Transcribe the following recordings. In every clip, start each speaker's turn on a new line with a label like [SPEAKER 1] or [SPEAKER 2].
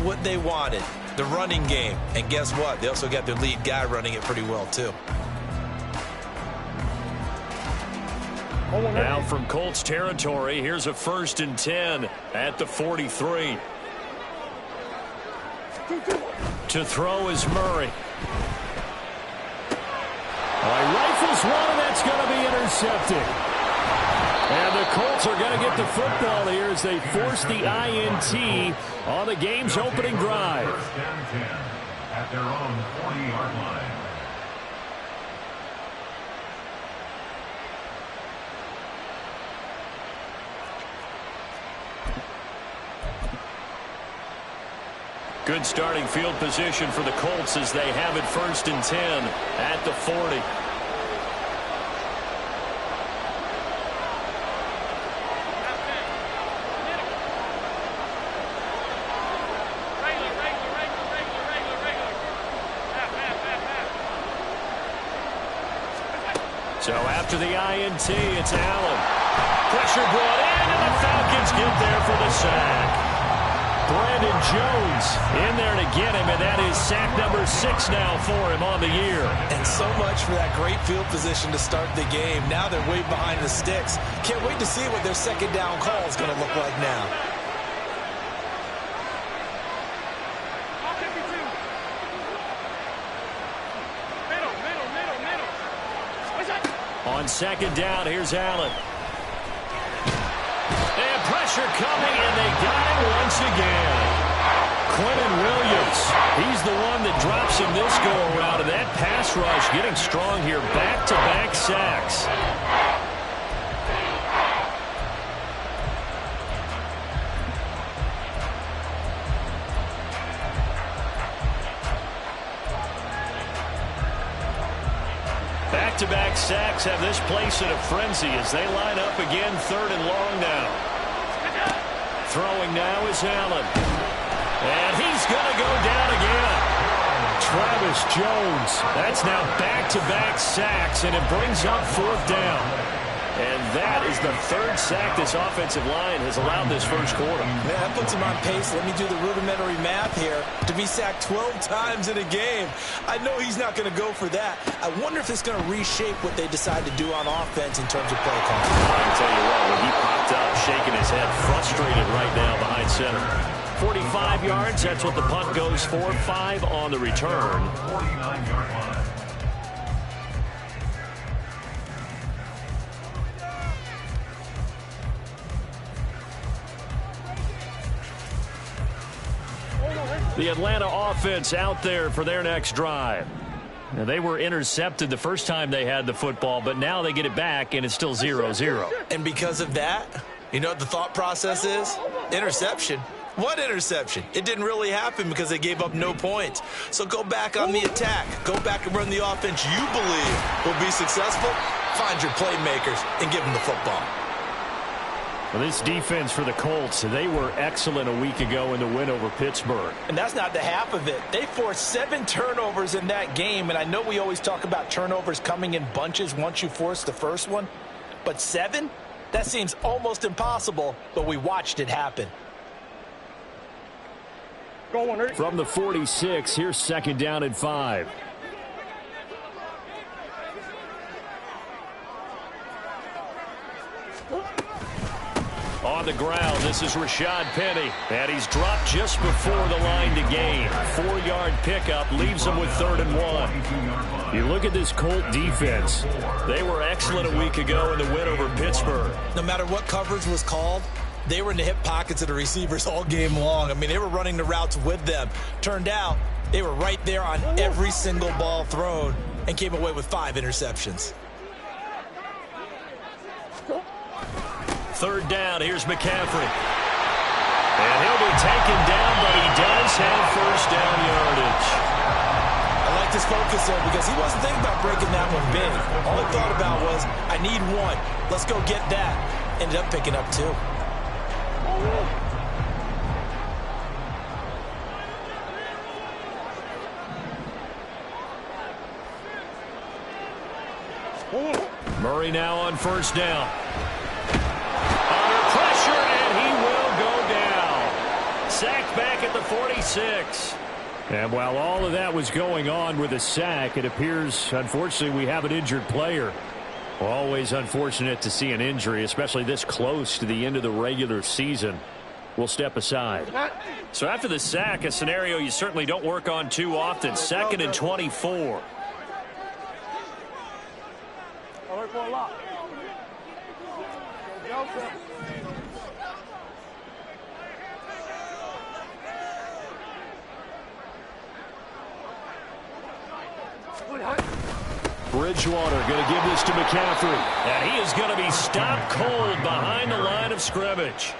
[SPEAKER 1] what they wanted, the running game. And guess what? They also got their lead guy running it pretty well, too.
[SPEAKER 2] Now from Colts territory, here's a 1st and 10 at the 43. To throw is Murray. Rifles one, and that's going to be intercepted. And the Colts are going to get the football here as they force the INT on the game's opening drive.
[SPEAKER 3] First and 10 at their own 40-yard line.
[SPEAKER 2] Good starting field position for the Colts as they have it 1st and 10 at the 40. So after the INT, it's Allen. Pressure brought in, and the Falcons get there for the sack. Brandon Jones in there to get him, and that is sack number 6 now for him on the year.
[SPEAKER 1] And so much for that great field position to start the game. Now they're way behind the sticks. Can't wait to see what their second down call is going to look like now.
[SPEAKER 2] On second down, here's Allen. And pressure coming, and they got him once again. Quentin Williams, he's the one that drops him this go-around, and that pass rush getting strong here. Back-to-back sacks. Back-to-back sacks have this place in a frenzy as they line up again 3rd and long now. Throwing now is Allen. And he's going to go down again. Travis Jones. That's now back-to-back sacks, and it brings up 4th down. And that is the 3rd sack this offensive line has allowed this first quarter.
[SPEAKER 1] Man, that puts him on pace. Let me do the rudimentary math here. To be sacked 12 times in a game, I know he's not going to go for that. I wonder if it's going to reshape what they decide to do on offense in terms of play calling.
[SPEAKER 2] I'll tell you what, when he popped up, shaking his head, frustrated right now behind center. 45 yards, that's what the punt goes for. 5 on the return.
[SPEAKER 3] 49-yard line.
[SPEAKER 2] The Atlanta offense out there for their next drive. Now, they were intercepted the first time they had the football, but now they get it back, and it's still 0-0.
[SPEAKER 1] And because of that, you know what the thought process is? Interception. What interception? It didn't really happen because they gave up no points. So go back on the attack. Go back and run the offense you believe will be successful. Find your playmakers and give them the football.
[SPEAKER 2] Well, this defense for the Colts, they were excellent a week ago in the win over Pittsburgh.
[SPEAKER 1] And that's not the half of it. They forced 7 turnovers in that game, and I know we always talk about turnovers coming in bunches once you force the first one, but 7? That seems almost impossible, but we watched it happen.
[SPEAKER 2] From the 46, here's 2nd down and 5. On the ground, this is Rashad Penny, and he's dropped just before the line to gain. 4-yard pickup leaves him with 3rd and 1. You look at this Colt defense. They were excellent a week ago in the win over Pittsburgh.
[SPEAKER 1] No matter what coverage was called, they were in the hip pockets of the receivers all game long. I mean, they were running the routes with them. Turned out, they were right there on every single ball thrown and came away with 5 interceptions.
[SPEAKER 2] 3rd down, here's McCaffrey. And he'll be taken down, but he does have 1st down yardage.
[SPEAKER 1] I like this focus there because he wasn't thinking about breaking that one big. All he thought about was, I need 1. Let's go get that. Ended up picking up 2.
[SPEAKER 2] Murray now on 1st down. Under pressure, and he will go down. Sacked back at the 46. And while all of that was going on with a sack, it appears, unfortunately, we have an injured player. Always unfortunate to see an injury, especially this close to the end of the regular season. We'll step aside. So after the sack, a scenario you certainly don't work on too often. 2nd and 24. Bridgewater going to give this to McCaffrey. And he is going to be stopped cold behind the line of scrimmage.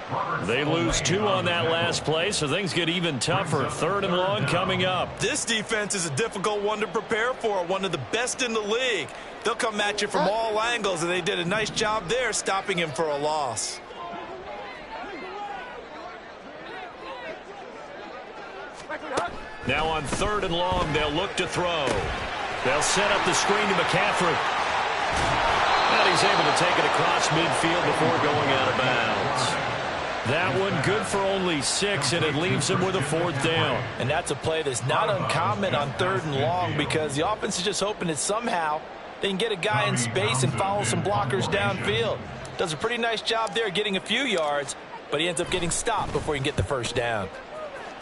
[SPEAKER 2] They lose 2 on that last play, so things get even tougher. 3rd and long coming up.
[SPEAKER 1] This defense is a difficult one to prepare for, one of the best in the league. They'll come at you from all angles, and they did a nice job there stopping him for a loss.
[SPEAKER 2] Now on 3rd and long, they'll look to throw. They'll set up the screen to McCaffrey. And he's able to take it across midfield before going out of bounds. That one good for only 6, and it leaves him with a 4th down.
[SPEAKER 1] And that's a play that's not uncommon on 3rd and long because the offense is just hoping that somehow they can get a guy in space and follow some blockers downfield. Does a pretty nice job there getting a few yards, but he ends up getting stopped before he can get the 1st down.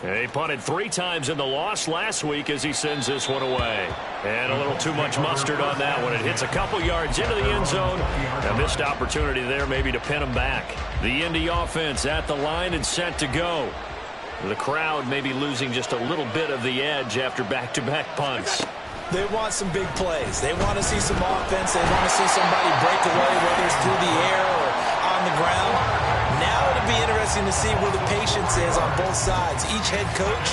[SPEAKER 2] He punted 3 times in the loss last week as he sends this one away. And a little too much mustard on that one. It hits a couple yards into the end zone. A missed opportunity there maybe to pin him back. The Indy offense at the line and set to go. The crowd may be losing just a little bit of the edge after back-to-back punts.
[SPEAKER 1] They want some big plays. They want to see some offense. They want to see somebody break away, whether it's through the air or on the ground. Now it'll be interesting to see where the patience is on both sides. Each head coach,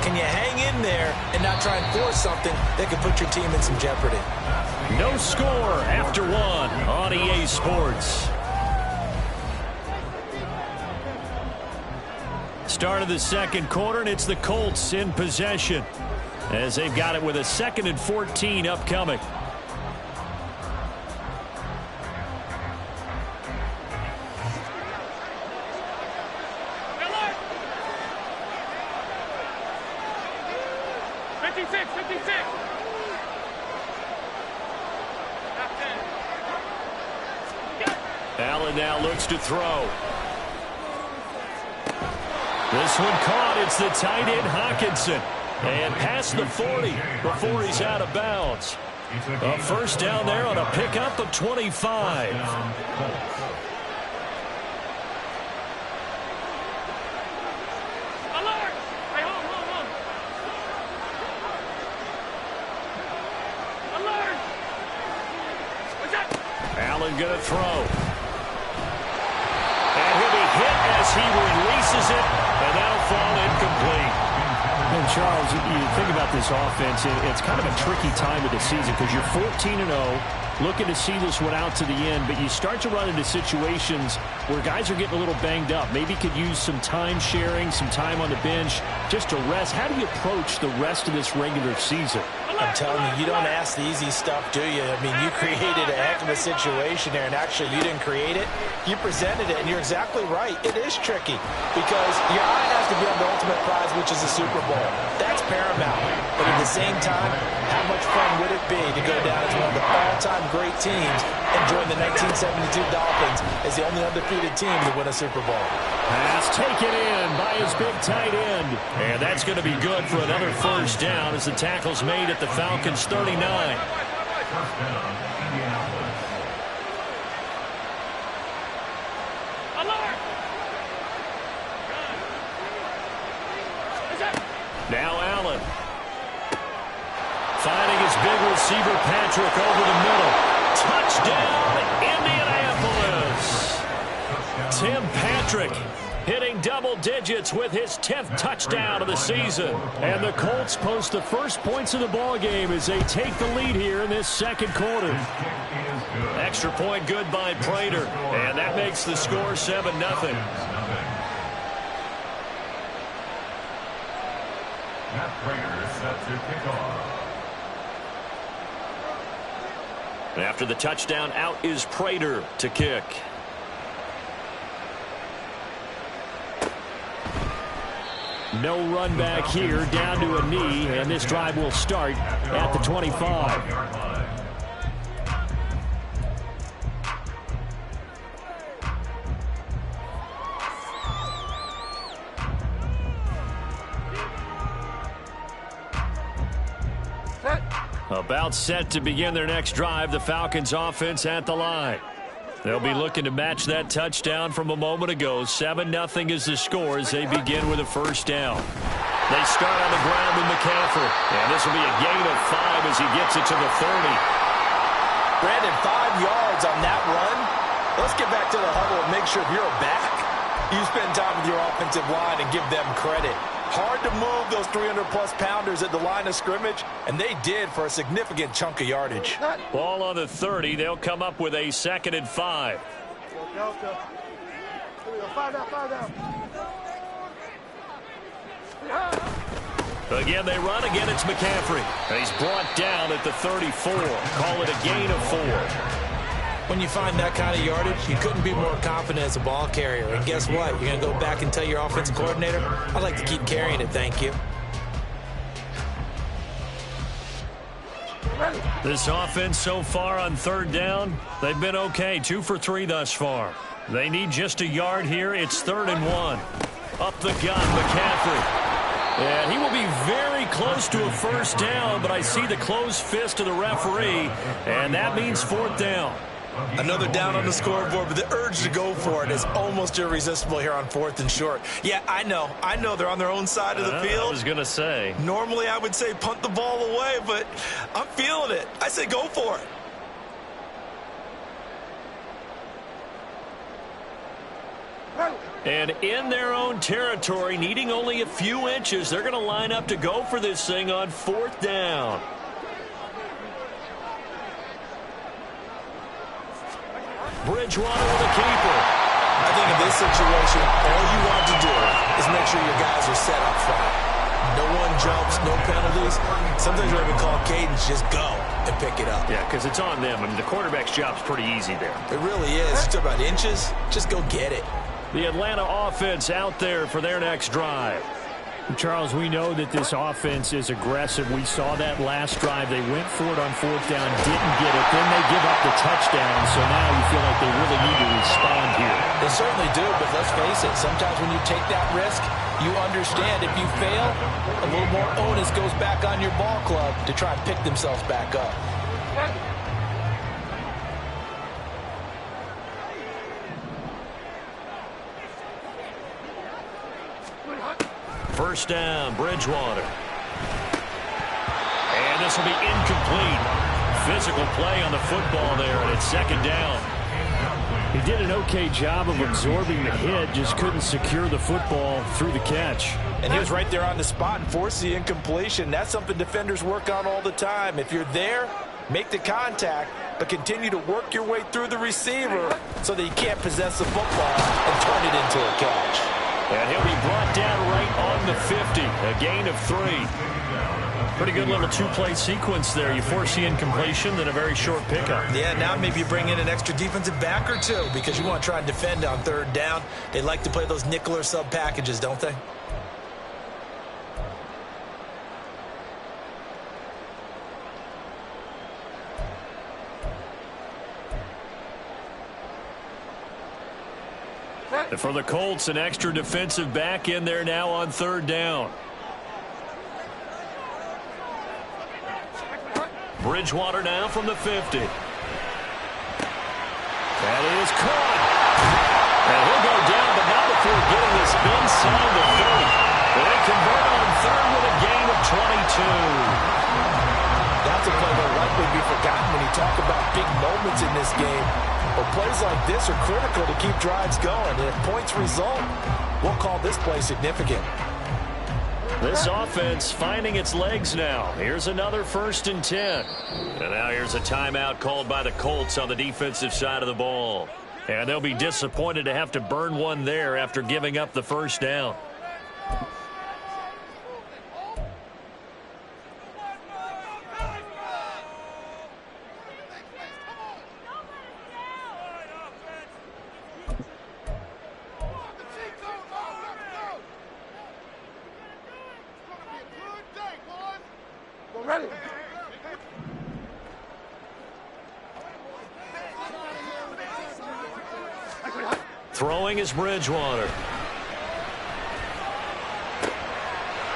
[SPEAKER 1] can you hang in there and not try and force something that could put your team in some jeopardy?
[SPEAKER 2] No score after 1 on EA Sports. Start of the 2nd quarter, and it's the Colts in possession as they've got it with a 2nd and 14 upcoming. Allen now looks to throw. This one caught. It's the tight end Hawkinson. And past the 40 before he's out of bounds. A 1st down there on a pickup of 25. Allen going to throw. And he'll be hit as he releases it, and that'll fall incomplete. And Charles, you think about this offense, it's kind of a tricky time of the season because you're 14-0, looking to see this one out to the end, but you start to run into situations where guys are getting a little banged up. Maybe could use some time sharing, some time on the bench just to rest. How do you approach the rest of this regular season?
[SPEAKER 1] I'm telling you, you don't ask the easy stuff, do you? I mean, you created a heck of a situation there, and actually you didn't create it. You presented it, and you're exactly right. It is tricky because your eye has to be on the ultimate prize, which is the Super Bowl. That's paramount. But at the same time, how much fun would it be to go down as one of the all-time great teams and join the 1972 Dolphins as the only undefeated team to win a Super Bowl?
[SPEAKER 2] Pass taken in by his big tight end. And that's going to be good for another 1st down as the tackle's made at the Falcons' 39. Now Allen. Finding his big receiver Patrick over the middle. Touchdown, Indianapolis. Tim Patrick hitting double digits with his 10th touchdown of the season. And the Colts post the first points of the ball game as they take the lead here in this 2nd quarter. Extra point good by Prater. And that makes the score 7-0. After the touchdown, out is Prater to kick. No run back here, down to a knee, and this drive will start at the 25. About set to begin their next drive, the Falcons offense at the line. They'll be looking to match that touchdown from a moment ago. 7-0 is the score as they begin with a first down. They start on the ground with McCaffrey, and this will be a gain of 5 as he gets it to the 30.
[SPEAKER 1] Brandon, 5 yards on that run. Let's get back to the huddle and make sure you're back. You spend time with your offensive line and give them credit. Hard to move those 300-plus pounders at the line of scrimmage, and they did for a significant chunk of yardage.
[SPEAKER 2] Ball on the 30. They'll come up with a 2nd and 5. Again, they run. Again, it's McCaffrey. He's brought down at the 34. Call it a gain of 4.
[SPEAKER 1] When you find that kind of yardage, you couldn't be more confident as a ball carrier. And guess what? You're going to go back and tell your offensive coordinator, I'd like to keep carrying it, thank you.
[SPEAKER 2] This offense so far on 3rd down, they've been okay. 2 for 3 thus far. They need just a yard here. It's 3rd and 1. Up the gun, McCaffrey. And he will be very close to a first down, but I see the closed fist of the referee, and that means 4th down.
[SPEAKER 1] Another down on the scoreboard, but the urge to go for it is almost irresistible here on 4th and short. Yeah, I know they're on their own side of the field.
[SPEAKER 2] I was going to say.
[SPEAKER 1] Normally I would say punt the ball away, but I'm feeling it. I say go for it.
[SPEAKER 2] And in their own territory, needing only a few inches, they're going to line up to go for this thing on 4th down. Bridgewater with a keeper.
[SPEAKER 1] I think in this situation, all you want to do is make sure your guys are set up front. No one jumps, no penalties. Sometimes you're even call cadence, just go and pick it up.
[SPEAKER 2] Yeah, because it's on them. I mean, the quarterback's job's pretty easy there.
[SPEAKER 1] It really is. You talk about inches, just go get it.
[SPEAKER 2] The Atlanta offense out there for their next drive.
[SPEAKER 4] Charles, we know that this offense is aggressive. We saw that last drive. They went for it on 4th down, didn't get it. Then they give up the touchdown, so now you feel like they really need to respond here.
[SPEAKER 1] They certainly do, but let's face it. Sometimes when you take that risk, you understand if you fail, a little more onus goes back on your ball club to try and pick themselves back up.
[SPEAKER 2] First down, Bridgewater. And this will be incomplete. Physical play on the football there, and it's 2nd down.
[SPEAKER 4] He did an okay job of absorbing the hit, just couldn't secure the football through the catch.
[SPEAKER 1] And he was right there on the spot and forced the incompletion. That's something defenders work on all the time. If you're there, make the contact, but continue to work your way through the receiver so that you can't possess the football and turn it into a catch.
[SPEAKER 2] And he'll be brought down right on the 50, a gain of 3. Pretty good little 2-play sequence there. You force the incompletion, then a very short pickup.
[SPEAKER 1] Yeah, now maybe you bring in an extra defensive back or two because you want to try and defend on 3rd down. They like to play those nickel or sub packages, don't they?
[SPEAKER 2] And for the Colts, an extra defensive back in there now on 3rd down. Bridgewater now from the 50. That is caught. And he'll go down, but not before getting this inside the 30. But they convert on 3rd with a gain of 22.
[SPEAKER 1] That's a play that will likely be forgotten when you talk about big moments in this game. But plays like this are critical to keep drives going. And if points result, we'll call this play significant.
[SPEAKER 2] This offense finding its legs now. Here's another 1st and 10. And now here's a timeout called by the Colts on the defensive side of the ball. And they'll be disappointed to have to burn one there after giving up the first down. Throwing is Bridgewater.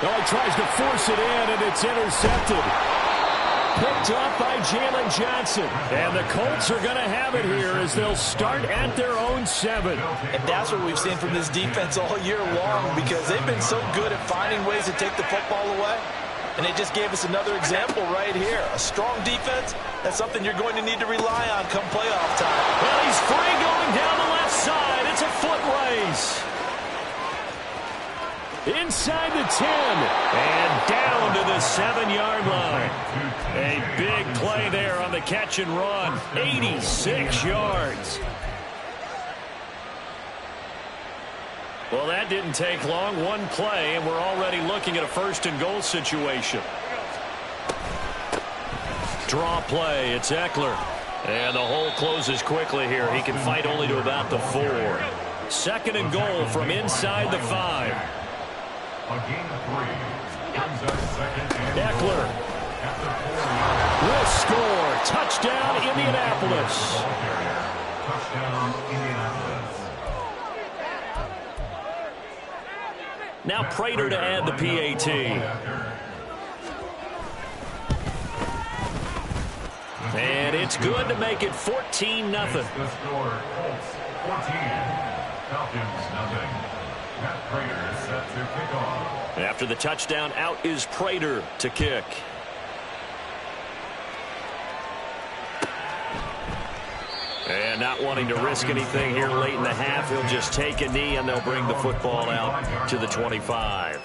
[SPEAKER 4] Oh, he tries to force it in, and it's intercepted. Picked up by Jalen Johnson. And the Colts are going to have it here as they'll start at their own 7.
[SPEAKER 1] And that's what we've seen from this defense all year long, because they've been so good at finding ways to take the football away. And they just gave us another example right here. A strong defense, that's something you're going to need to rely on come playoff time.
[SPEAKER 2] Well, he's free going down the left side. It's a foot race.
[SPEAKER 4] Inside the 10.
[SPEAKER 2] And down to the 7-yard line. A big play there on the catch and run. 86 yards. Well, that didn't take long. One play, and we're already looking at a 1st and goal situation. Draw play. It's Eckler. And the hole closes quickly here. He can fight only to about the 4. 2nd and goal from inside the 5. Eckler will score. Touchdown, Indianapolis. Now Prater to add the PAT. And it's good to make it 14-0.
[SPEAKER 3] The score, Colts 14, Falcons nothing. Matt Prater is set to kick off.
[SPEAKER 2] After the touchdown, out is Prater to kick. And not wanting to risk anything here late in the half, he'll just take a knee and they'll bring the football out to the 25.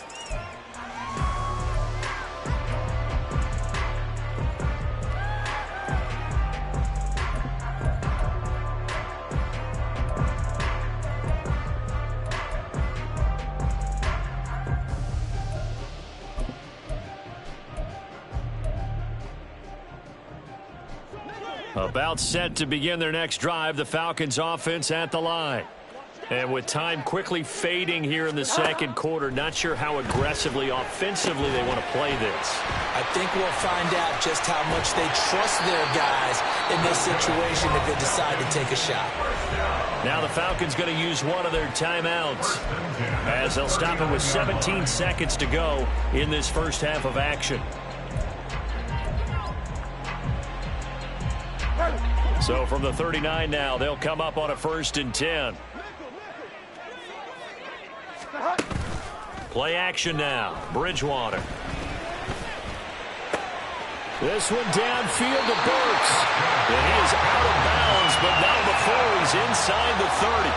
[SPEAKER 2] About set to begin their next drive, the Falcons offense at the line. And with time quickly fading here in the 2nd quarter, not sure how aggressively, offensively they want to play this.
[SPEAKER 1] I think we'll find out just how much they trust their guys in this situation if they decide to take a shot.
[SPEAKER 2] Now the Falcons going to use one of their timeouts as they'll stop it with 17 seconds to go in this first half of action. So from the 39 now, they'll come up on a 1st and 10. Play action now. Bridgewater.
[SPEAKER 4] This one downfield to Burks.
[SPEAKER 2] And he is out of bounds, but not before he's inside the 30.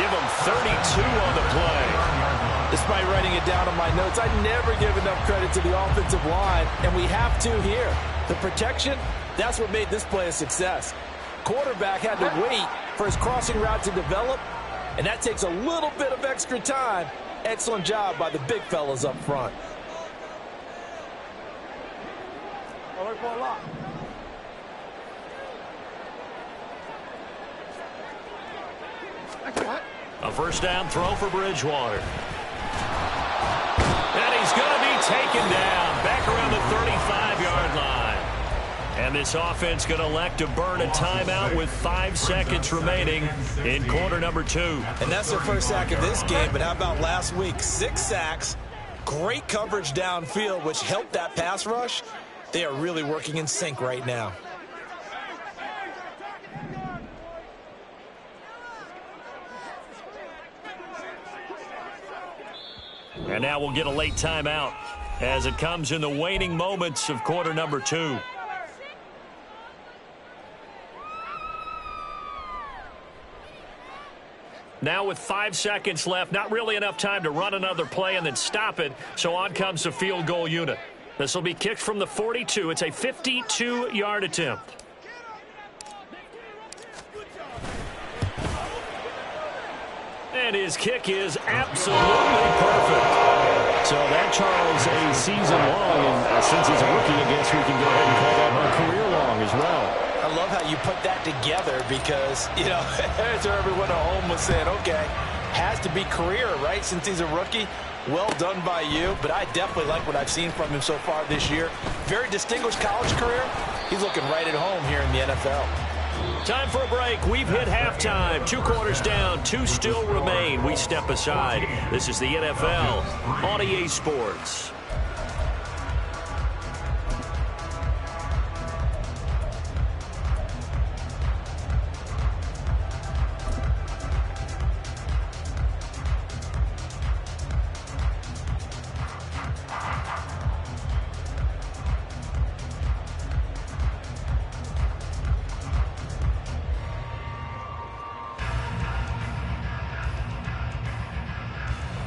[SPEAKER 2] Give him 32 on the play.
[SPEAKER 1] Despite writing it down on my notes, I never give enough credit to the offensive line, and we have to here. The protection, that's what made this play a success. Quarterback had to wait for his crossing route to develop, and that takes a little bit of extra time. Excellent job by the big fellas up front.
[SPEAKER 2] A 1st down throw for Bridgewater. And he's going to be taken down back around the 35-yard line. And this offense going to elect to burn a timeout with 5 seconds remaining in quarter number 2.
[SPEAKER 1] And that's their first sack of this game, but how about last week? 6 sacks, great coverage downfield, which helped that pass rush. They are really working in sync right now.
[SPEAKER 2] And now we'll get a late timeout as it comes in the waning moments of quarter number 2. Now with 5 seconds left, not really enough time to run another play and then stop it, so on comes the field goal unit. This will be kicked from the 42. It's a 52-yard attempt. And his kick is absolutely perfect. So that, Charles, a season long, and since he's a rookie, I guess we can go ahead and call that a career long as well.
[SPEAKER 1] I love how you put that together because, you know, that's where everyone at home was saying, okay, has to be career, right, since he's a rookie. Well done by you, but I definitely like what I've seen from him so far this year. Very distinguished college career. He's looking right at home here in the NFL.
[SPEAKER 2] Time for a break. We've hit halftime. 2 quarters down. 2 still remain. We step aside. This is the NFL on EA Sports.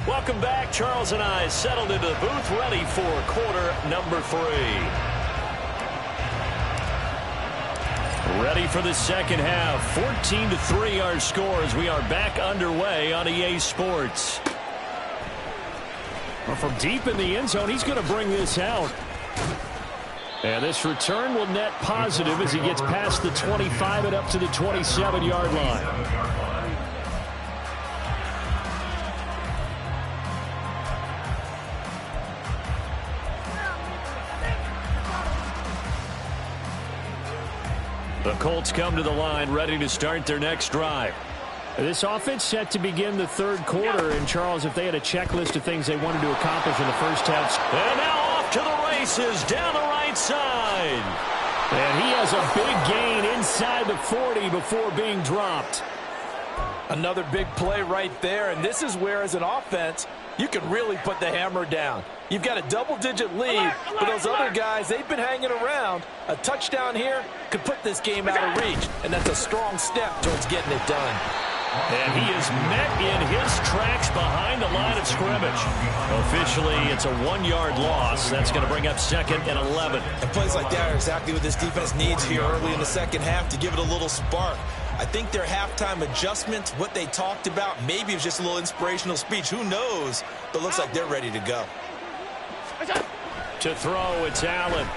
[SPEAKER 2] Welcome back. Charles and I settled into the booth, ready for quarter number 3. Ready for the second half. 14-3 our score as we are back underway on EA Sports.
[SPEAKER 4] Well, from deep in the end zone, he's going to bring this out. And this return will net positive as he gets past the 25 and up to the 27-yard line. The Colts come to the line, ready to start their next drive. This offense set to begin the third quarter. And, Charles, if they had a checklist of things they wanted to accomplish in the first half.
[SPEAKER 2] And now off to the races down the right side.
[SPEAKER 4] And he has a big gain inside the 40 before being dropped.
[SPEAKER 1] Another big play right there, and this is where, as an offense, you can really put the hammer down. You've got a double-digit lead, but those other guys, they've been hanging around. A touchdown here could put this game out of reach, and that's a strong step towards getting it done.
[SPEAKER 2] And he is met in his tracks behind the line of scrimmage. Officially, it's a 1-yard loss. That's going to bring up 2nd and 11.
[SPEAKER 1] And plays like that are exactly what this defense needs here early in the second half to give it a little spark. I think their halftime adjustments, what they talked about, maybe it was just a little inspirational speech. Who knows? But it looks like they're ready to go.
[SPEAKER 2] To throw, it's Allen.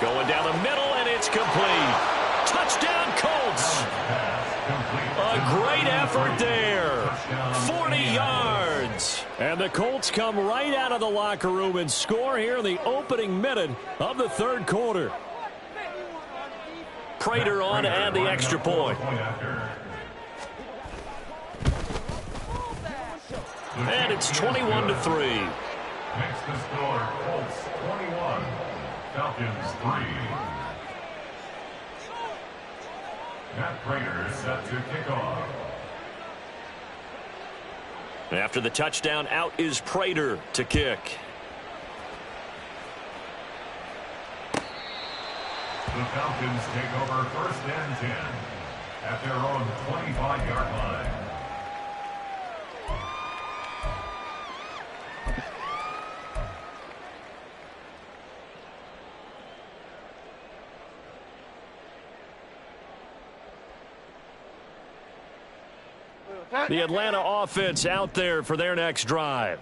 [SPEAKER 2] Going down the middle, and it's complete. Touchdown, Colts. A great effort there. 40 yards.
[SPEAKER 4] And the Colts come right out of the locker room and score here in the opening minute of the third quarter.
[SPEAKER 2] Prater on to add the extra point. And it's 21-3.
[SPEAKER 3] Next to score, Colts 21, Falcons 3. Matt Prater is set to kick off.
[SPEAKER 2] After the touchdown, out is Prater to kick.
[SPEAKER 3] The Falcons take over 1st and 10 at their own 25-yard line.
[SPEAKER 2] The Atlanta offense out there for their next drive.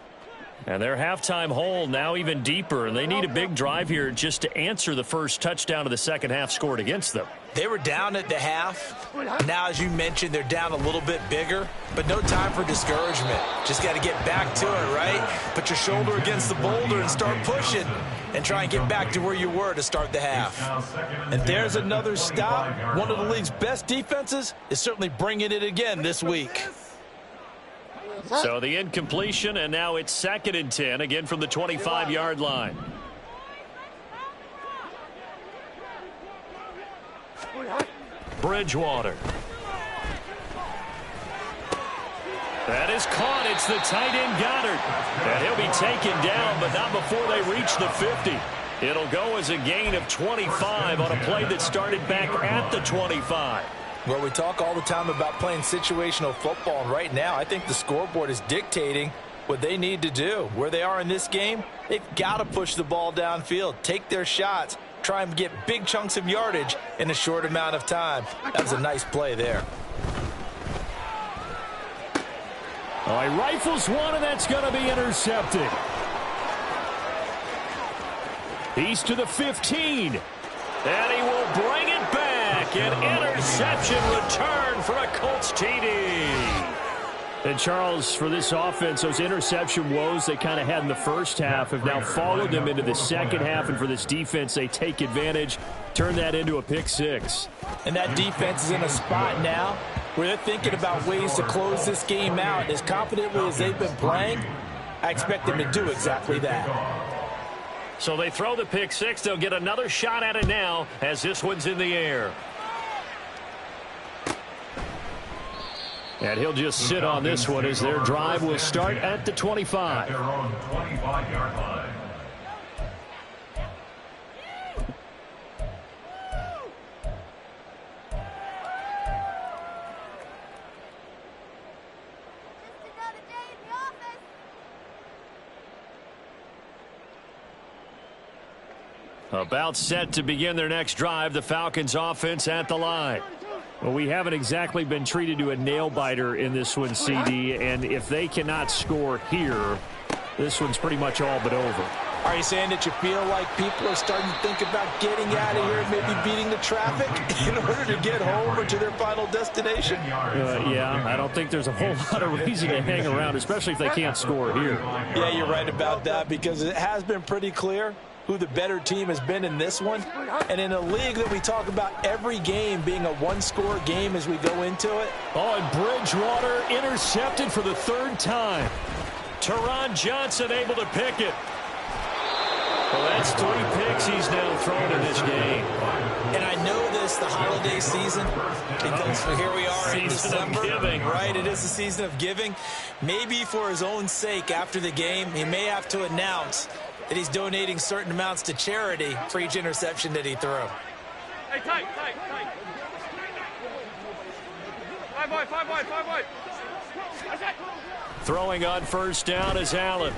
[SPEAKER 4] And their halftime hole now even deeper, and they need a big drive here just to answer the first touchdown of the second half scored against them.
[SPEAKER 1] They were down at the half. Now, as you mentioned, they're down a little bit bigger, but no time for discouragement. Just got to get back to it, right? Put your shoulder against the boulder and start pushing and try and get back to where you were to start the half. And there's another stop. One of the league's best defenses is certainly bringing it again this week.
[SPEAKER 4] So the incompletion, and now it's 2nd and 10, again from the 25-yard line.
[SPEAKER 2] Bridgewater.
[SPEAKER 4] That is caught. It's the tight end Goddard. And he'll be taken down, but not before they reach the 50. It'll go as a gain of 25 on a play that started back at the 25.
[SPEAKER 1] Well, we talk all the time about playing situational football, and right now I think the scoreboard is dictating what they need to do. Where they are in this game, they've got to push the ball downfield, take their shots, try and get big chunks of yardage in a short amount of time. That was a nice play there.
[SPEAKER 4] All right, rifles one, and that's going to be intercepted. He's to the 15.
[SPEAKER 2] And he will bring it back. An interception return for a Colts TD.
[SPEAKER 4] And, Charles, for this offense, those interception woes they kind of had in the first half have now followed them into the second half. And for this defense, they take advantage, turn that into a pick six.
[SPEAKER 5] And that defense is in a spot now where they're thinking about ways to close this game out. As confidently as they've been playing, I expect them to do exactly that.
[SPEAKER 2] So they throw the pick six. They'll get another shot at it now as this one's in the air. And he'll just sit on this one as their drive will start at the 25.
[SPEAKER 3] At their own 25-yard line.
[SPEAKER 2] About set to begin their next drive, the Falcons offense at the line.
[SPEAKER 4] Well, we haven't exactly been treated to a nail-biter in this one, CD, and if they cannot score here, this one's pretty much all but over.
[SPEAKER 5] Are you saying that you feel like people are starting to think about getting out of here and maybe beating the traffic in order to get home or to their final destination?
[SPEAKER 4] Yeah, I don't think there's a whole lot of reason to hang around, especially if they can't score here.
[SPEAKER 5] Yeah, you're right about that because it has been pretty clear who the better team has been in this one. And in a league that we talk about every game being a one-score game as we go into it.
[SPEAKER 2] Oh, and Bridgewater intercepted for the third time. Teron Johnson able to pick it. Well, that's 3 picks he's now thrown in this game.
[SPEAKER 5] And I know this, the holiday season, because here we are in December.
[SPEAKER 2] Giving.
[SPEAKER 5] Right, it is the season of giving. Maybe for his own sake after the game, he may have to announce that he's donating certain amounts to charity for each interception that he threw.
[SPEAKER 6] Hey, tight. 5 wide.
[SPEAKER 2] Throwing on first down is Allen.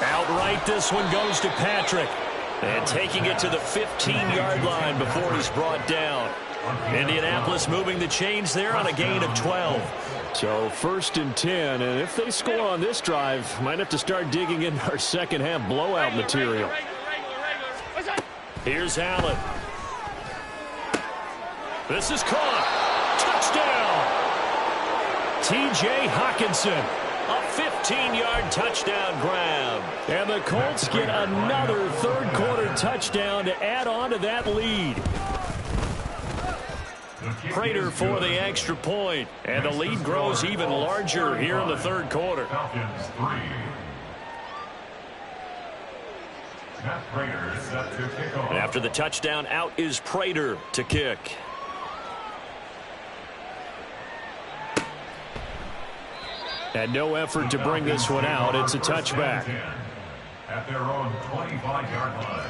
[SPEAKER 2] Outright, this one goes to Patrick. And taking it to the 15-yard line before he's brought down. Indianapolis moving the chains there on a gain of 12.
[SPEAKER 4] So 1st and 10, and if they score on this drive, might have to start digging into our second half blowout material.
[SPEAKER 2] Here's Allen. This is caught. Touchdown. T.J. Hockenson. A 15-yard touchdown grab.
[SPEAKER 4] And the Colts get another third-quarter touchdown to add on to that lead.
[SPEAKER 2] Prater for the extra point, and the lead grows even larger here in the third quarter.
[SPEAKER 3] Falcons 3. Matt Prater is set to kick off.
[SPEAKER 2] And after the touchdown, out is Prater to kick.
[SPEAKER 4] And no effort to bring this one out. It's a touchback.
[SPEAKER 3] At their own 25-yard line.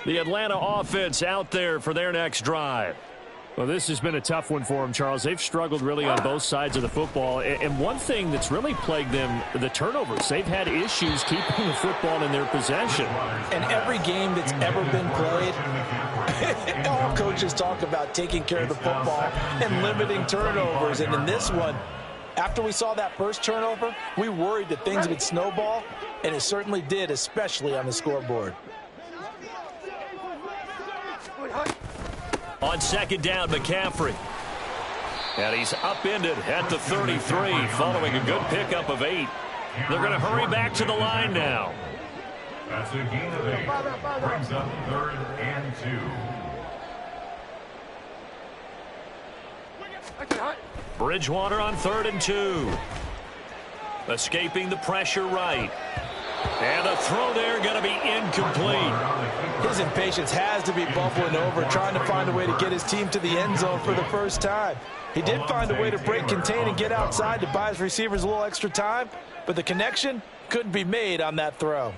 [SPEAKER 2] The Atlanta offense out there for their next drive.
[SPEAKER 4] Well, this has been a tough one for them, Charles. They've struggled really on both sides of the football. And one thing that's really plagued them, the turnovers. They've had issues keeping the football in their possession.
[SPEAKER 5] And every game that's ever been played, all coaches talk about taking care of the football and limiting turnovers. And in this one, after we saw that first turnover, we worried that things would snowball, and it certainly did, especially on the scoreboard.
[SPEAKER 2] On second down, McCaffrey. And he's upended at the 33 following a good pickup of 8. They're going to hurry back to the line now.
[SPEAKER 3] That's a gain of 8. Brings up 3rd and 2.
[SPEAKER 2] Bridgewater on 3rd and 2. Escaping the pressure right. And the throw there going to be incomplete.
[SPEAKER 5] His impatience has to be bubbling over, trying to find a way to get his team to the end zone for the first time. He did find a way to break contain and get outside to buy his receivers a little extra time, but the connection couldn't be made on that throw.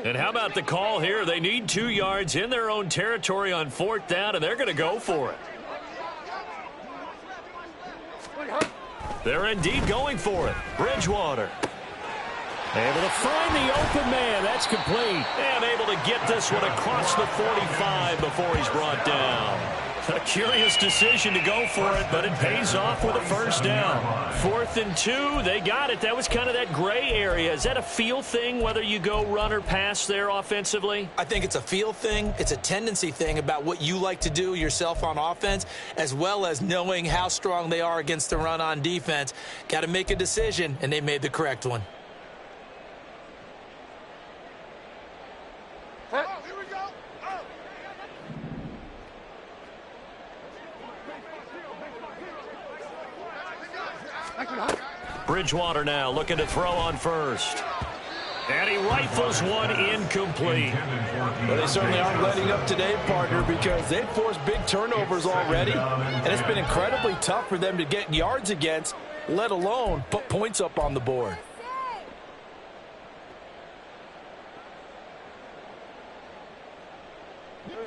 [SPEAKER 2] And how about the call here? They need 2 yards in their own territory on 4th down, and they're going to go for it. They're indeed going for it. Bridgewater.
[SPEAKER 4] Able to find the open man. That's complete.
[SPEAKER 2] And able to get this one across the 45 before he's brought down. A curious decision to go for it, but it pays off with a first down. 4th and 2, they got it. That was kind of that gray area. Is that a feel thing, whether you go run or pass there offensively?
[SPEAKER 5] I think it's a feel thing. It's a tendency thing about what you like to do yourself on offense, as well as knowing how strong they are against the run on defense. Got to make a decision, and they made the correct one.
[SPEAKER 2] Bridgewater now looking to throw on first. And he rifles one incomplete.
[SPEAKER 5] Well, they certainly aren't letting up today, partner, because they've forced big turnovers already, and it's been incredibly tough for them to get yards against, let alone put points up on the board.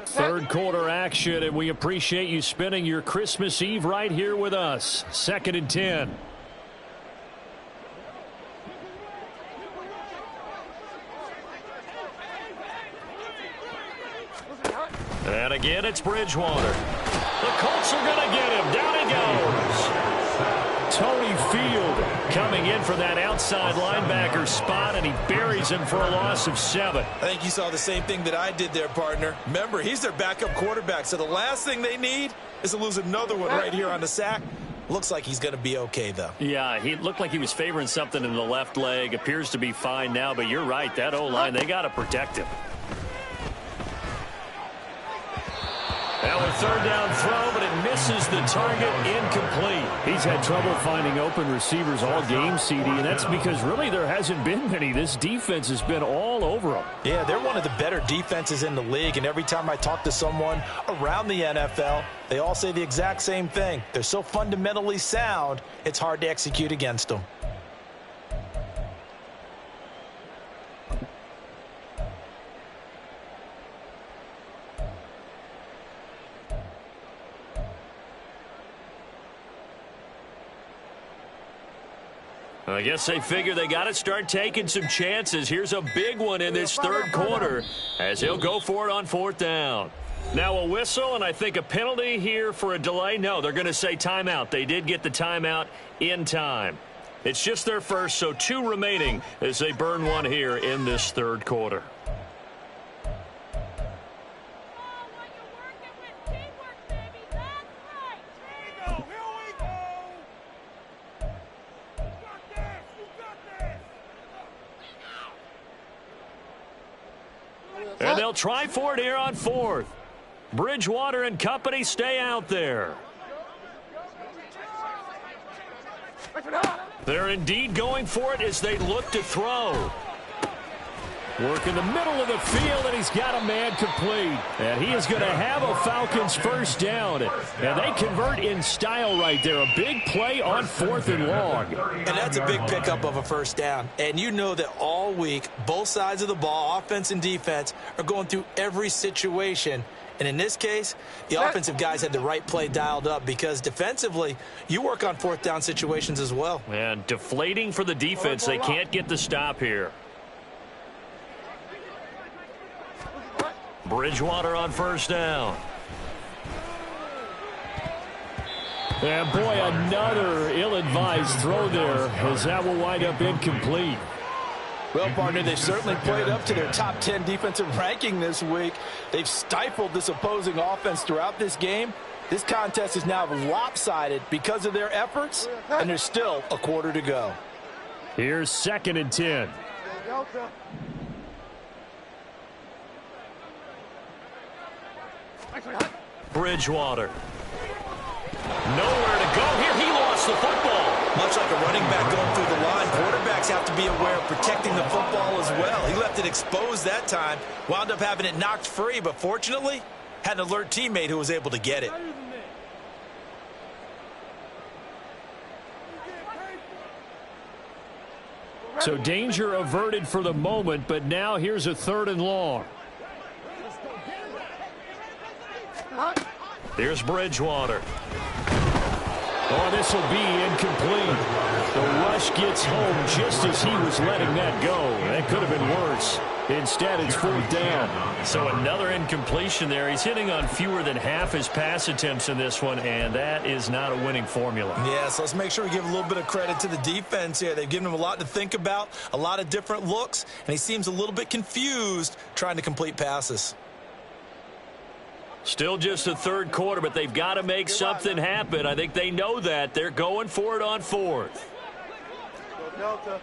[SPEAKER 4] Third quarter action, and we appreciate you spending your Christmas Eve right here with us. 2nd and 10.
[SPEAKER 2] And again, it's Bridgewater. The Colts are going to get him. Down he goes.
[SPEAKER 4] Tony Field coming in for that outside linebacker spot, and he buries him for a loss of 7.
[SPEAKER 1] I think you saw the same thing that I did there, partner. Remember, he's their backup quarterback, so the last thing they need is to lose another one right here on the sack. Looks like he's going to be okay, though.
[SPEAKER 2] Yeah, he looked like he was favoring something in the left leg. Appears to be fine now, but you're right. That O-line, they got to protect him. Now a third down throw, but it misses the target, incomplete.
[SPEAKER 4] He's had trouble finding open receivers all game, CD, and that's because really there hasn't been many. This defense has been all over them.
[SPEAKER 5] Yeah, they're one of the better defenses in the league, and every time I talk to someone around the NFL, they all say the exact same thing. They're so fundamentally sound, it's hard to execute against them.
[SPEAKER 2] I guess they figure they got to start taking some chances. Here's a big one in this third quarter as he'll go for it on 4th down. Now a whistle, and I think a penalty here for a delay. No, they're going to say timeout. They did get the timeout in time. It's just their first, so 2 remaining as they burn one here in this third quarter. And they'll try for it here on 4th. Bridgewater and company stay out there. They're indeed going for it as they look to throw.
[SPEAKER 4] Work in the middle of the field, and he's got a man complete. And he is going to have a Falcons first down. And they convert in style right there. A big play on 4th and long.
[SPEAKER 5] And that's a big pickup of a first down. And you know that all week, both sides of the ball, offense and defense, are going through every situation. And in this case, the offensive guys had the right play dialed up because defensively, you work on 4th down situations as well.
[SPEAKER 2] And deflating for the defense. They can't get the stop here. Bridgewater on first down.
[SPEAKER 4] And boy, another ill-advised throw there as that will wind up incomplete.
[SPEAKER 5] Well, partner, they've certainly played up to their top 10 defensive ranking this week. They've stifled this opposing offense throughout this game. This contest is now lopsided because of their efforts, and there's still a quarter to go.
[SPEAKER 4] Here's 2nd and 10.
[SPEAKER 2] Bridgewater. Nowhere to go here. He lost the football.
[SPEAKER 1] Much like a running back going through the line, quarterbacks have to be aware of protecting the football as well. He left it exposed that time, wound up having it knocked free, but fortunately, had an alert teammate who was able to get it.
[SPEAKER 4] So danger averted for the moment, but now here's a 3rd and long.
[SPEAKER 2] Here's Bridgewater.
[SPEAKER 4] Oh, this will be incomplete. The rush gets home just as he was letting that go. That could have been worse. Instead, it's 4th down.
[SPEAKER 2] So another incompletion there. He's hitting on fewer than half his pass attempts in this one, and that is not a winning formula.
[SPEAKER 1] Yeah, so let's make sure we give a little bit of credit to the defense here. They've given him a lot to think about, a lot of different looks, and he seems a little bit confused trying to complete passes.
[SPEAKER 2] Still just the third quarter, but they've got to make something happen. I think they know that. They're going for it on 4th.
[SPEAKER 6] Delta.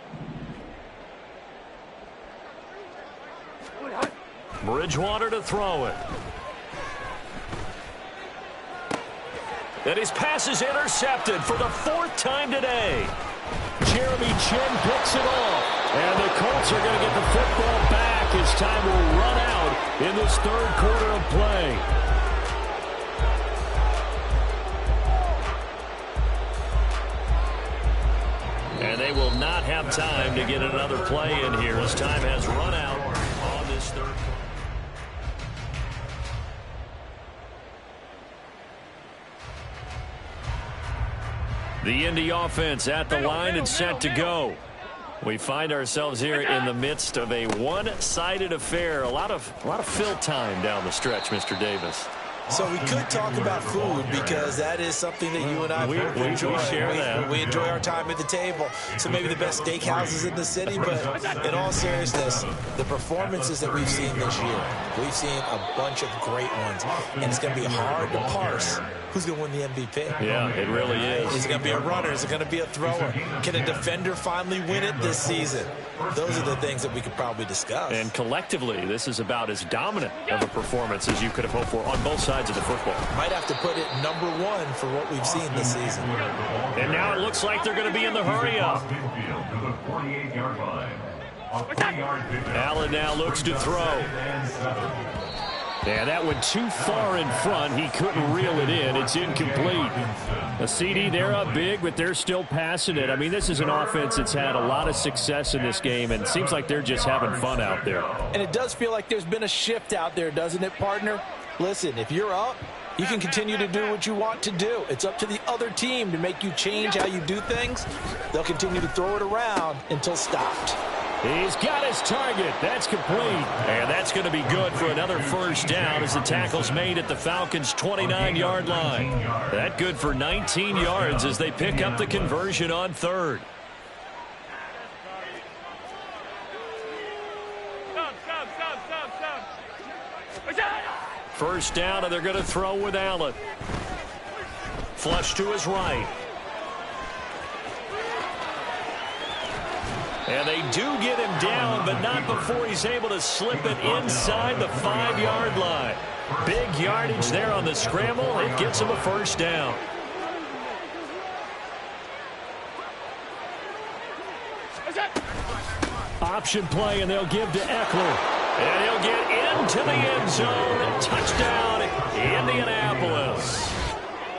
[SPEAKER 2] Bridgewater to throw it. And his pass is intercepted for the 4th time today.
[SPEAKER 4] Jeremy Chin picks it off. And the Colts are going to get the football back as time will run out in this 3rd quarter of play.
[SPEAKER 2] And they will not have time to get another play in here as time has run out on this 3rd quarter. The Indy offense at the line and set to go. We find ourselves here in the midst of a one-sided affair. A lot of fill time down the stretch, Mr. Davis.
[SPEAKER 1] So we could talk about food because that is something that you and I enjoy.
[SPEAKER 2] We share that.
[SPEAKER 1] We enjoy our time at the table. So maybe the best steakhouses in the city, but in all seriousness, the performances that we've seen this year, we've seen a bunch of great ones. And it's going to be hard to parse who's going to win the MVP.
[SPEAKER 2] Yeah, it really is.
[SPEAKER 1] Is it going to be a runner? Is it going to be a thrower? Can a defender finally win it this season? Those are the things that we could probably discuss.
[SPEAKER 2] And collectively, this is about as dominant of a performance as you could have hoped for on both sides of the football.
[SPEAKER 1] Might have to put it #1 for what we've seen this season.
[SPEAKER 2] And now it looks like they're going to be in the hurry-up. Allen now looks to throw.
[SPEAKER 4] Yeah, that went too far in front. He couldn't reel it in. It's incomplete. A CD, they're up big, but they're still passing it. I mean, this is an offense that's had a lot of success in this game, and it seems like they're just having fun out there.
[SPEAKER 5] And it does feel like there's been a shift out there, doesn't it, partner? Listen, if you're up, you can continue to do what you want to do. It's up to the other team to make you change how you do things. They'll continue to throw it around until stopped.
[SPEAKER 4] He's got his target. That's complete.
[SPEAKER 2] And that's going to be good for another 1st down as the tackle's made at the Falcons' 29-yard line. That good for 19 yards as they pick up the conversion on 3rd.
[SPEAKER 6] Stop.
[SPEAKER 2] 1st down, and they're going to throw with Allen. Flush to his right. And they do get him down, but not before he's able to slip it inside the 5-yard line. Big yardage there on the scramble. It gets him a 1st down.
[SPEAKER 4] Option play, and they'll give to Eckler.
[SPEAKER 2] And he'll get into the end zone. Touchdown, Indianapolis.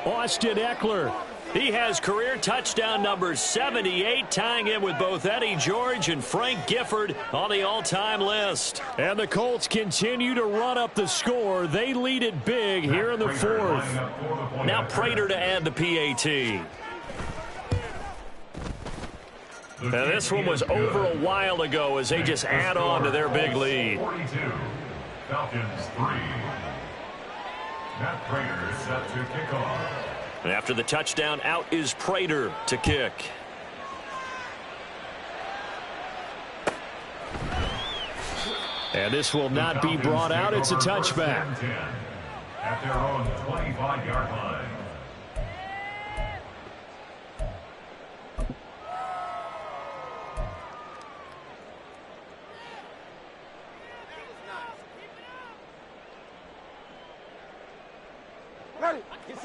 [SPEAKER 4] Austin Eckler.
[SPEAKER 2] He has career touchdown number 78, tying him with both Eddie George and Frank Gifford on the all-time list.
[SPEAKER 4] And the Colts continue to run up the score. They lead it big here in the 4th.
[SPEAKER 2] Now Prater to add the PAT. Now this one was over a while ago as they just add on to their big lead.
[SPEAKER 3] 42, Falcons 3. Matt Prater set to kick off.
[SPEAKER 2] And after the touchdown, out is Prater to kick.
[SPEAKER 4] And this will not be brought out. It's a touchback.
[SPEAKER 3] At their own 25-yard line.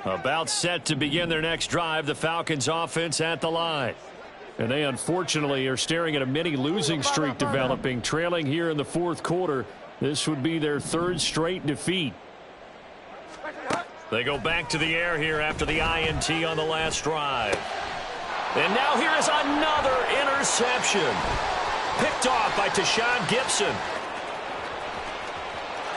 [SPEAKER 2] About set to begin their next drive, the Falcons offense at the line.
[SPEAKER 4] And they unfortunately are staring at a mini losing streak developing, trailing here in the 4th quarter. This would be their 3rd straight defeat.
[SPEAKER 2] They go back to the air here after the INT on the last drive. And now here is another interception. Picked off by Tashawn Gibson.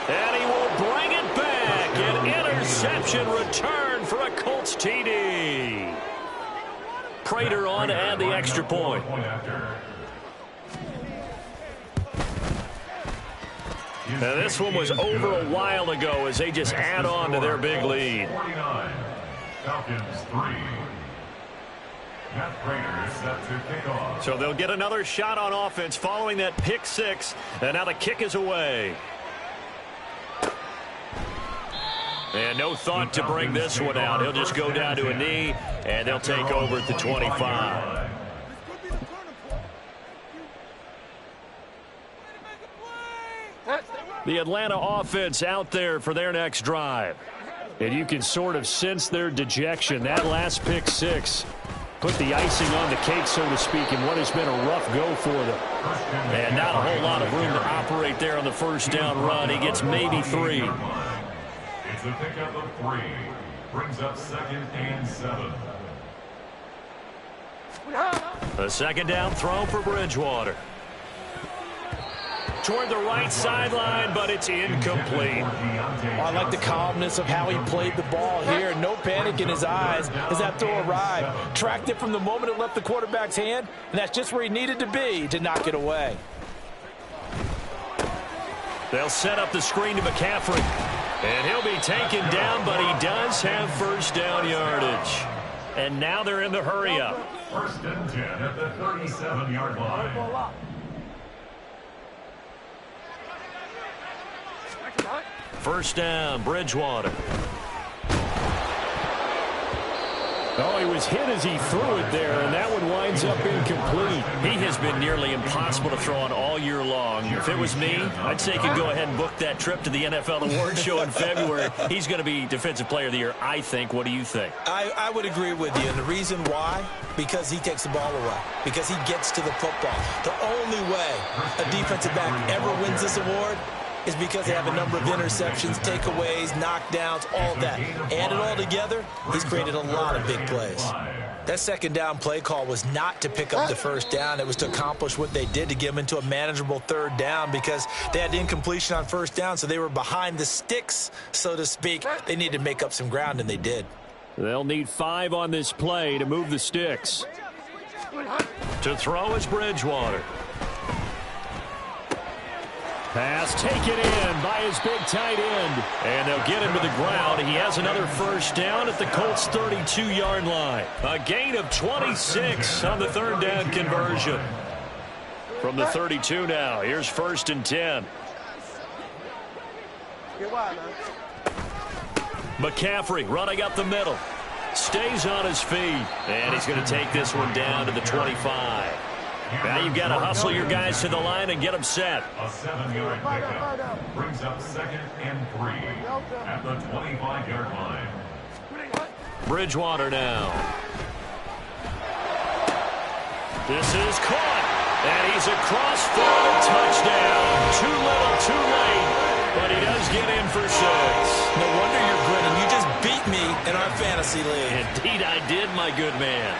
[SPEAKER 2] And he will bring it back. An interception return for a Colts TD. Prater on to add the extra point. Now this one was over a while ago as they just add on to their big lead.
[SPEAKER 3] 49, Falcons 3. Matt Prater is set to kick off.
[SPEAKER 2] So they'll get another shot on offense following that pick six, and now the kick is away. And no thought to bring this one out. He'll just go down to a knee, and they'll take over at the 25. The Atlanta offense out there for their next drive.
[SPEAKER 4] And you can sort of sense their dejection. That last pick six put the icing on the cake, so to speak, in what has been a rough go for them.
[SPEAKER 2] And not a whole lot of room to operate there on the first down run. He gets maybe 3.
[SPEAKER 3] It's a pickup of 3. Brings up 2nd and 7.
[SPEAKER 2] A second down throw for Bridgewater. Toward the right sideline, but it's incomplete.
[SPEAKER 5] I like the calmness of how he played the ball here. No panic in his eyes as that throw arrived. Tracked it from the moment it left the quarterback's hand, and that's just where he needed to be to knock it away.
[SPEAKER 2] They'll set up the screen to McCaffrey. And he'll be taken down, but he does have first down yardage. And now they're in the hurry-up.
[SPEAKER 3] 1st and 10 at the 37-yard line.
[SPEAKER 2] First down, Bridgewater.
[SPEAKER 4] Oh, he was hit as he threw it there, and that one winds up incomplete.
[SPEAKER 2] He has been nearly impossible to throw on all year long. If it was me, I'd say he could go ahead and book that trip to the NFL Awards show in February. He's going to be Defensive Player of the Year, I think. What do you think?
[SPEAKER 5] I would agree with you, and the reason why, because he takes the ball away, because he gets to the football. The only way a defensive back ever wins this award is because they have a number of interceptions, takeaways, knockdowns, all that. Add it all together, he's created a lot of big plays. That second down play call was not to pick up the first down. It was to accomplish what they did to get them into a manageable third down because they had incompletion on first down, so they were behind the sticks, so to speak. They needed to make up some ground, and they did.
[SPEAKER 4] They'll need 5 on this play to move the sticks.
[SPEAKER 2] To throw is Bridgewater.
[SPEAKER 4] Pass taken in by his big tight end.
[SPEAKER 2] And they'll get him to the ground. He has another first down at the Colts' 32-yard line. A gain of 26 on the third down conversion. From the 32 now, here's 1st and 10. McCaffrey running up the middle. Stays on his feet. And he's going to take this one down to the 25. Now you've got to hustle your guys to the line and get them set.
[SPEAKER 3] A 7-yard pickup brings up 2nd and 3 at the 25-yard line.
[SPEAKER 2] Bridgewater now. This is caught. And he's across for the touchdown. Too little, too late. But he does get in for 6.
[SPEAKER 5] No wonder you're grinning. You just beat me in our fantasy league.
[SPEAKER 2] Indeed I did, my good man.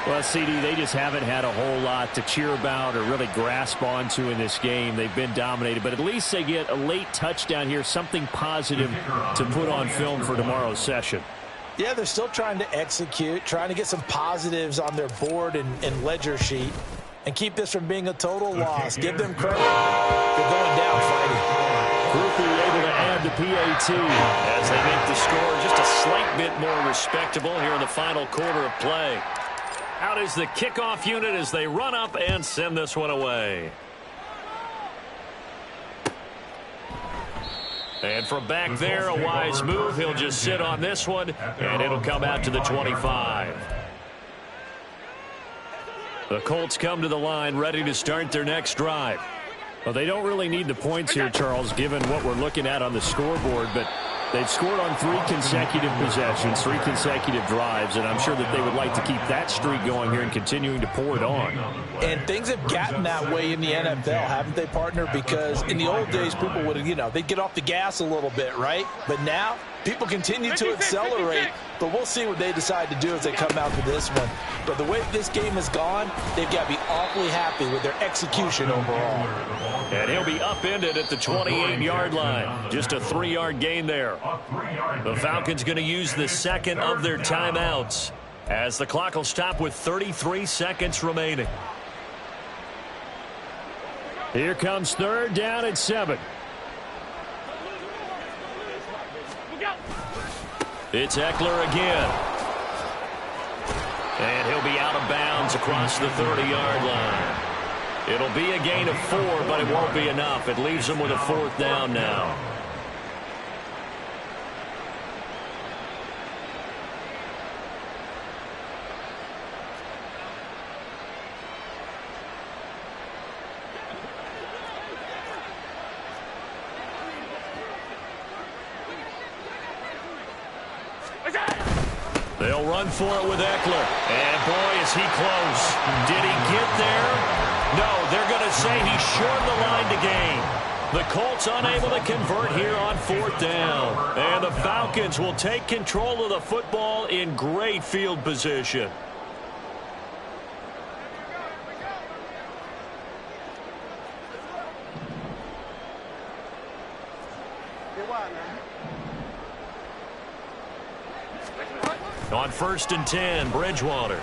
[SPEAKER 4] Well, CD, they just haven't had a whole lot to cheer about or really grasp onto in this game. They've been dominated, but at least they get a late touchdown here, something positive to put on film for tomorrow's session.
[SPEAKER 5] Yeah, they're still trying to execute, trying to get some positives on their board and ledger sheet and keep this from being a total loss. Give them credit. They're going down fighting.
[SPEAKER 4] Groupie able to add the PAT.
[SPEAKER 2] As they make the score just a slight bit more respectable here in the final quarter of play. Out is the kickoff unit as they run up and send this one away. And from back there, a wise move. He'll just sit on this one, and it'll come out to the 25. The Colts come to the line ready to start their next drive.
[SPEAKER 4] Well, they don't really need the points here, Charles, given what we're looking at on the scoreboard, but they've scored on 3 consecutive possessions, 3 consecutive drives, and I'm sure that they would like to keep that streak going here and continuing to pour it on.
[SPEAKER 5] And things have gotten that way in the NFL, haven't they, partner? Because in the old days, people would, they'd get off the gas a little bit, right? But now, people continue to accelerate, but we'll see what they decide to do as they come out for this one. But the way this game has gone, they've got to be awfully happy with their execution overall.
[SPEAKER 2] And he'll be upended at the 28-yard line. Just a 3-yard gain there. The Falcons going to use the second of their timeouts. as the clock will stop with 33 seconds remaining.
[SPEAKER 4] Here comes third down at 7.
[SPEAKER 2] It's Eckler again. And he'll be out of bounds across the 30-yard line. It'll be a gain of 4, but it won't be enough. It leaves them with a 4th down now. They'll run for it with Eckler. And, boy, is he close. Did he get there? No, they're going to say he shortened the line to gain. The Colts unable to convert here on 4th down. And the Falcons will take control of the football in great field position. On 1st and 10, Bridgewater.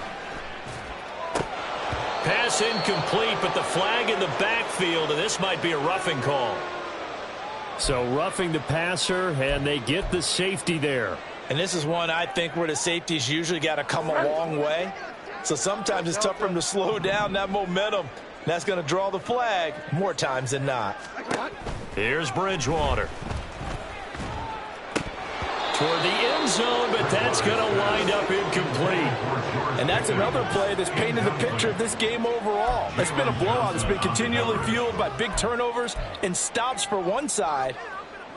[SPEAKER 2] Pass incomplete, but the flag in the backfield, and this might be a roughing call.
[SPEAKER 4] So roughing the passer, and they get the safety there.
[SPEAKER 5] And this is one I think where the safeties usually got to come a long way. So sometimes it's tough for them to slow down that momentum. That's going to draw the flag more times than not.
[SPEAKER 2] Here's Bridgewater. Toward the end zone, but that's going to wind up incomplete.
[SPEAKER 5] And that's another play that's painted the picture of this game overall. It's been a blowout that's been continually fueled by big turnovers and stops for one side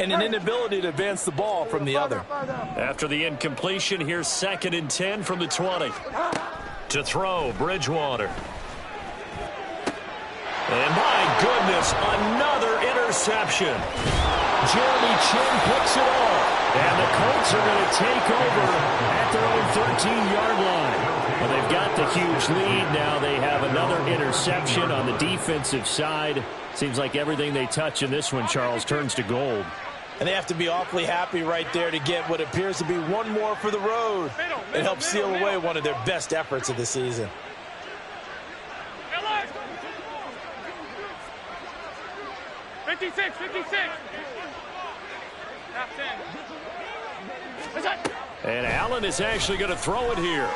[SPEAKER 5] and an inability to advance the ball from the other.
[SPEAKER 2] After the incompletion, here's 2nd and 10 from the 20. To throw, Bridgewater. And my goodness, another interception.
[SPEAKER 4] Jeremy Chin picks it off. And the Colts are going to take over at their own 13-yard line. Well, they've got the huge lead. Now they have another interception on the defensive side. Seems like everything they touch in this one, Charles, turns to gold.
[SPEAKER 5] And they have to be awfully happy right there to get what appears to be one more for the road. It helps seal away one of their best efforts of the season.
[SPEAKER 2] And Allen is actually going to throw it here.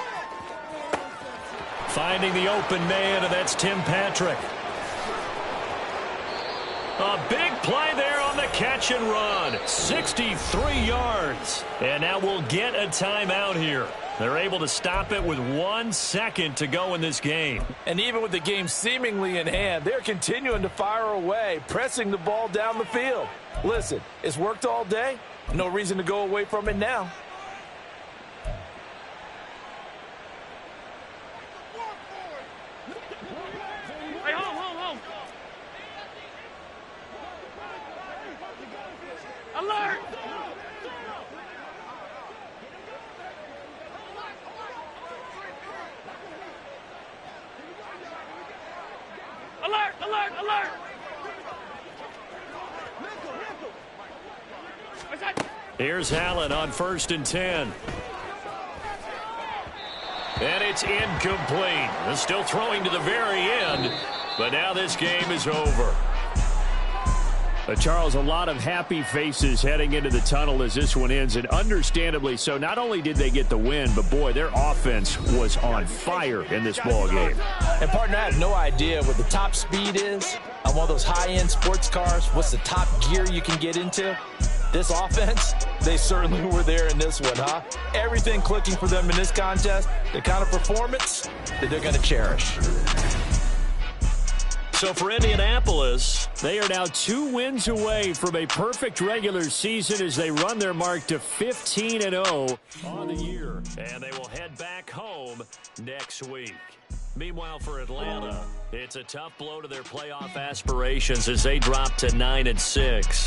[SPEAKER 2] Finding the open man, and that's Tim Patrick. A big play there on the catch and run. 63 yards. And now we'll get a timeout here. They're able to stop it with 1 second to go in this game.
[SPEAKER 5] And even with the game seemingly in hand, they're continuing to fire away, pressing the ball down the field. Listen, it's worked all day. No reason to go away from it now.
[SPEAKER 6] Alert! Alert! Alert! Alert!
[SPEAKER 2] Here's Allen on 1st and 10. And it's incomplete. They're still throwing to the very end, but now this game is over.
[SPEAKER 4] Charles, a lot of happy faces heading into the tunnel as this one ends, and understandably so. Not only did they get the win, but, boy, their offense was on fire in this ball game.
[SPEAKER 5] And, partner, I have no idea what the top speed is on one of those high-end sports cars. What's the top gear you can get into? This offense, they certainly were there in this one, huh? Everything clicking for them in this contest, the kind of performance that they're going to cherish.
[SPEAKER 2] So for Indianapolis,
[SPEAKER 4] they are now 2 wins away from a perfect regular season as they run their mark to 15-0
[SPEAKER 2] on the year. And they will head back home next week. Meanwhile, for Atlanta, it's a tough blow to their playoff aspirations as they drop to 9-6.